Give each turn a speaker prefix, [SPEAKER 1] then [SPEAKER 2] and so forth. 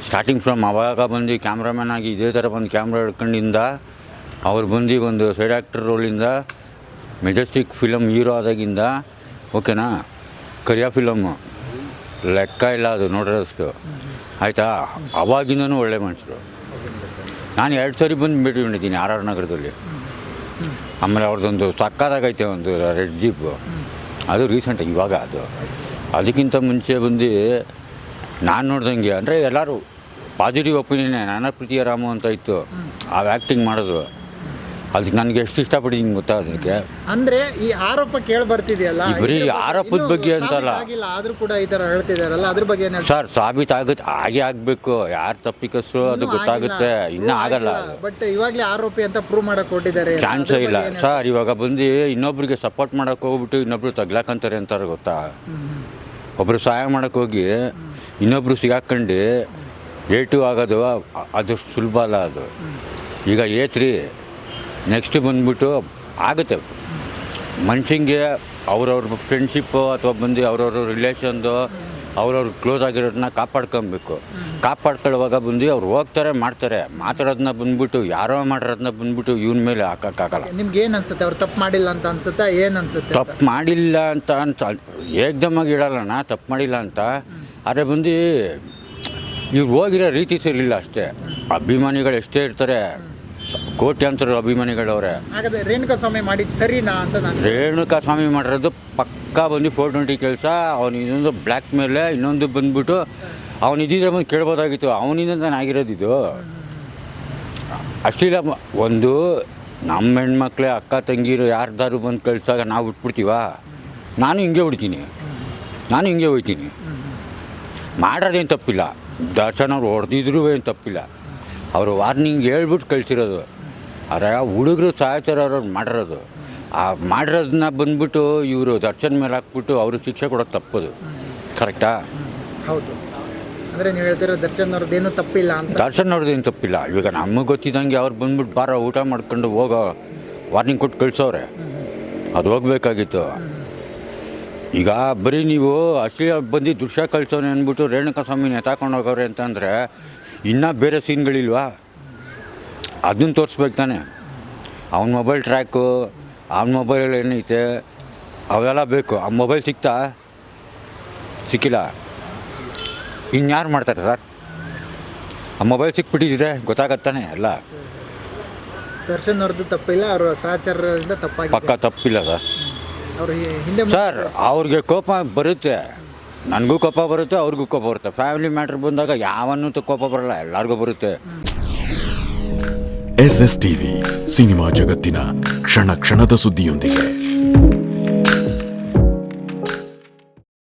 [SPEAKER 1] Starting from ಅವಾಗ ಬಂದು cameraman ಆಗಿ ಇದೇ ಥರ ಬಂದು ಕ್ಯಾಮ್ರಾ ಹಿಡ್ಕೊಂಡಿಂದ ಅವ್ರು ಬಂದು ಒಂದು ಸೈಡ್ ಆ್ಯಕ್ಟರ್ ರೋಲಿಂದ ಮೆಜೆಸ್ಟಿಕ್ ಫಿಲಮ್ ಹೀರೋ ಆದಾಗಿಂದ ಓಕೆನಾ ಕರಿಯ ಫಿಲಮ್ಮು ಲೆಕ್ಕ ಇಲ್ಲ ಅದು ನೋಡಿರೋಷ್ಟು ಆಯಿತಾ. ಅವಾಗಿಂದನೂ ಒಳ್ಳೆ ಮನುಷ್ಯರು. ನಾನು 2 ಸರಿ ಬಂದು ಭೇಟಿ ಮಾಡಿದ್ದೀನಿ RR ನಗರದಲ್ಲಿ. ಆಮೇಲೆ ಅವ್ರದ್ದೊಂದು ಸಕ್ಕತ್ತಾಗೈತೆ ಒಂದು ರೆಡ್ ಜೀಪು, ಅದು ರೀಸೆಂಟಾಗಿ ಇವಾಗ ಅದಕ್ಕಿಂತ ಮುಂಚೆ ಬಂದು ನಾನು ನೋಡ್ದಂಗೆ ಅಂದರೆ ಎಲ್ಲರೂ ಪಾಸಿಟಿವ್ ಒಪಿನಿಯನ್ನೇ. ನನ್ನ ಪ್ರೀತಿಯ ರಾಮು ಅಂತ ಇತ್ತು, ಆ ಆ್ಯಕ್ಟಿಂಗ್ ಮಾಡೋದು. ಅದಕ್ಕೆ ನನಗೆ ಎಷ್ಟು ಇಷ್ಟಪಟ್ಟಿದ್ದೀನಿ ಗೊತ್ತಾ ಅದಕ್ಕೆ.
[SPEAKER 2] ಅಂದರೆ ಈ ಆರೋಪ ಕೇಳಿ ಬರ್ತಿದೆಯಲ್ಲ,
[SPEAKER 1] ಬರೀ ಆರೋಪದ ಬಗ್ಗೆ ಅಂತಲ್ಲ,
[SPEAKER 2] ಆದರೂ ಕೂಡ ಈ ಥರ ಹೇಳ್ತಿದ್ದಾರಲ್ಲ, ಅದ್ರ ಬಗ್ಗೆ ಏನು
[SPEAKER 1] ಸರ್ ಸಾಬೀತಾಗುತ್ತೆ, ಹಾಗೆ ಆಗಬೇಕು. ಯಾರು ತಪ್ಪಿಕಸ್ರು ಅದು ಗೊತ್ತಾಗುತ್ತೆ, ಇನ್ನೂ ಆಗಲ್ಲ.
[SPEAKER 2] ಬಟ್ ಇವಾಗಲೇ ಆರೋಪಿ ಅಂತ ಪ್ರೂವ್ ಮಾಡಕ್ಕೆ ಕೊಟ್ಟಿದ್ದಾರೆ,
[SPEAKER 1] ಚಾನ್ಸೇ ಇಲ್ಲ ಸರ್. ಇವಾಗ ಬಂದು ಇನ್ನೊಬ್ರಿಗೆ ಸಪೋರ್ಟ್ ಮಾಡೋಕೆ ಹೋಗ್ಬಿಟ್ಟು ಇನ್ನೊಬ್ರು ತಗ್ಲಾಕಂತಾರೆ ಅಂತಾರೆ ಗೊತ್ತಾ. ಒಬ್ಬರು ಸಹಾಯ ಮಾಡೋಕ್ಕೆ ಹೋಗಿ ಇನ್ನೊಬ್ರು ಸಿಗಾಕೊಂಡು ಏಟು ಆಗೋದು ಅದು ಸುಲಭ ಅಲ್ಲ. ಅದು ಈಗ A3 ನೆಕ್ಸ್ಟ್ ಬಂದ್ಬಿಟ್ಟು ಆಗುತ್ತೆ. ಮನುಷ್ಯಂಗೆ ಅವ್ರವ್ರ ಫ್ರೆಂಡ್ಶಿಪ್ಪು ಅಥವಾ ಬಂದು ಅವ್ರವ್ರ ರಿಲೇಷನ್ದು ಅವ್ರವ್ರ ಕ್ಲೋಸ್ ಆಗಿರೋದನ್ನ ಕಾಪಾಡ್ಕೊಬೇಕು. ಕಾಪಾಡ್ಕೊಳ್ಳುವಾಗ ಬಂದು ಅವ್ರು ಹೋಗ್ತಾರೆ ಮಾಡ್ತಾರೆ, ಮಾತಾಡೋದನ್ನ ಬಂದ್ಬಿಟ್ಟು ಯಾರೋ ಮಾಡಿರೋದನ್ನ ಬಂದ್ಬಿಟ್ಟು ಇವನ ಮೇಲೆ ಹಾಕೋಕ್ಕಾಗಲ್ಲ.
[SPEAKER 2] ನಿಮ್ಗೆ ಏನು ಅನ್ಸುತ್ತೆ, ಅವ್ರು ತಪ್ಪು ಮಾಡಿಲ್ಲ ಅಂತ ಅನ್ಸುತ್ತಾ, ಏನು ಅನ್ಸುತ್ತೆ?
[SPEAKER 1] ತಪ್ಪು ಮಾಡಿಲ್ಲ ಅಂತ ಏಕ್ದಮ್ಮಾಗಿ ಹೇಳೋಣ, ತಪ್ಪು ಮಾಡಿಲ್ಲ ಅಂತ. ಆದರೆ ಬಂದು ಇವ್ರು ಹೋಗಿರೋ ರೀತಿ ಸರಿಯಿಲ್ಲ ಅಷ್ಟೇ. ಅಭಿಮಾನಿಗಳು ಎಷ್ಟೇ ಇರ್ತಾರೆ, ಕೋಟ್ಯಾಂತರ ಅಭಿಮಾನಿಗಳವ್ರೆ.
[SPEAKER 2] ಹಾಗಾದ್ರೆ ರೇಣುಕಾ ಸ್ವಾಮಿ ಮಾಡಿದ್ದು ಸರಿನಾ ಅಂತ ನಾನು
[SPEAKER 1] ರೇಣುಕಾ ಸ್ವಾಮಿ ಮಾಡಿರೋದು ಪಕ್ಕಾ ಬಂದು 420 ಕೆಲಸ. ಅವನು ಇನ್ನೊಂದು ಬ್ಲ್ಯಾಕ್ ಮೇಲೆ ಇನ್ನೊಂದು ಬಂದ್ಬಿಟ್ಟು ಅವನು ಇದ್ದಿದ್ರೆ ಬಂದು ಕೇಳ್ಬೋದಾಗಿತ್ತು. ಅವನಿಂದ ನಾನು ಆಗಿರೋದು ಇದು ಅಷ್ಟಿಲ್ಲ. ಒಂದು ನಮ್ಮ ಹೆಣ್ಮಕ್ಳೇ ಅಕ್ಕ ತಂಗಿರು ಯಾರ್ದಾರು ಬಂದು ಕಳಿಸಿದಾಗ ನಾವು ಬಿಟ್ಬಿಡ್ತೀವ. ನಾನು ಹಿಂಗೆ ಹೊಡ್ತೀನಿ, ನಾನು ಹಿಂಗೆ ಹೋಗ್ತೀನಿ. ಮಾಡೋದೇನು ತಪ್ಪಿಲ್ಲ. ದರ್ಶನ್ ಅವ್ರು ಹೊಡೆದಿದ್ರು ಏನು ತಪ್ಪಿಲ್ಲ. ಅವರು ವಾರ್ನಿಂಗ್ ಹೇಳ್ಬಿಟ್ಟು ಕಳಿಸಿರೋದು. ಆದರೆ ಹುಡುಗರು ಸಾಯ್ತಾರವ್ರು ಮಾಡಿರೋದು. ಆ ಮಾಡಿರೋದನ್ನ ಬಂದ್ಬಿಟ್ಟು ಇವರು ದರ್ಶನ್ ಮೇಲೆ ಹಾಕ್ಬಿಟ್ಟು ಅವ್ರಿಗೆ ಶಿಕ್ಷೆ ಕೊಡೋಕ್ಕೆ ತಪ್ಪೋದು. ಕರೆಕ್ಟಾ?
[SPEAKER 2] ಹೌದು. ಅಂದರೆ ನೀವು ಹೇಳ್ತಿರೋ ದರ್ಶನ್ ಅವ್ರದ್ದೇನು ತಪ್ಪಿಲ್ಲ ಅಂತ.
[SPEAKER 1] ದರ್ಶನ್ ಅವ್ರದ್ದೇನು ತಪ್ಪಿಲ್ಲ. ಇವಾಗ ನಮಗೆ ಗೊತ್ತಿದ್ದಂಗೆ ಅವ್ರು ಬಂದ್ಬಿಟ್ಟು ಬಾರ ಊಟ ಮಾಡ್ಕೊಂಡು ಹೋಗೋ ವಾರ್ನಿಂಗ್ ಕೊಟ್ಟು ಕಳಿಸೋರೆ. ಅದು ಹೋಗ್ಬೇಕಾಗಿತ್ತು. ಈಗ ಬರೀ ನೀವು ಅಷ್ಟೇ ಬಂದು ದೃಶ್ಯ ಕಳಿಸೋನೆ ಅಂದ್ಬಿಟ್ಟು ರೇಣುಕಾ ಸ್ವಾಮಿ ಎತ್ತಾಕೊಂಡು ಹೋಗೋರೆ ಅಂತಂದರೆ ಇನ್ನೂ ಬೇರೆ ಸೀನ್ಗಳಿಲ್ವಾ? ಅದನ್ನು ತೋರಿಸ್ಬೇಕು ತಾನೆ. ಅವನ ಮೊಬೈಲ್ ಟ್ರ್ಯಾಕು, ಅವನ ಮೊಬೈಲ್ ಏನೈತೆ ಅವೆಲ್ಲ ಬೇಕು. ಆ ಮೊಬೈಲ್ ಸಿಕ್ಕಿಲ್ಲ, ಇನ್ಯಾರು ಮಾಡ್ತಾರೆ ಸರ್? ಆ ಮೊಬೈಲ್ ಸಿಕ್ಬಿಟ್ಟಿದ್ರೆ ಗೊತ್ತಾಗತ್ತಾನೆ ಎಲ್ಲ.
[SPEAKER 2] ದರ್ಶನ್ ಅವ್ರದ್ದು ತಪ್ಪಿಲ್ಲ, ಅವರ ಸಹಚರರಿಂದ ತಪ್ಪಾಗಿ
[SPEAKER 1] ಪಕ್ಕ ತಪ್ಪಿಲ್ಲ ಸರ್.
[SPEAKER 2] ಅವ್ರು ಹಿಂದೆ
[SPEAKER 1] ಸರ್ ಅವ್ರಿಗೆ ಕೋಪ ಬರುತ್ತೆ, ನನಗೂ ಕೋಪ ಬರುತ್ತೆ, ಅವ್ರಿಗೂ ಕೋಪ ಬರುತ್ತೆ. ಫ್ಯಾಮಿಲಿ ಮ್ಯಾಟ್ರ್ ಬಂದಾಗ ಯಾವನ್ನೂ ಕೋಪ ಬರಲ್ಲ, ಎಲ್ಲರಿಗೂ ಬರುತ್ತೆ.
[SPEAKER 3] SSTV ಸಿನಿಮಾ ಜಗತ್ತಿನ ಕ್ಷಣ ಕ್ಷಣದ ಸುದ್ದಿಯೊಂದಿಗೆ.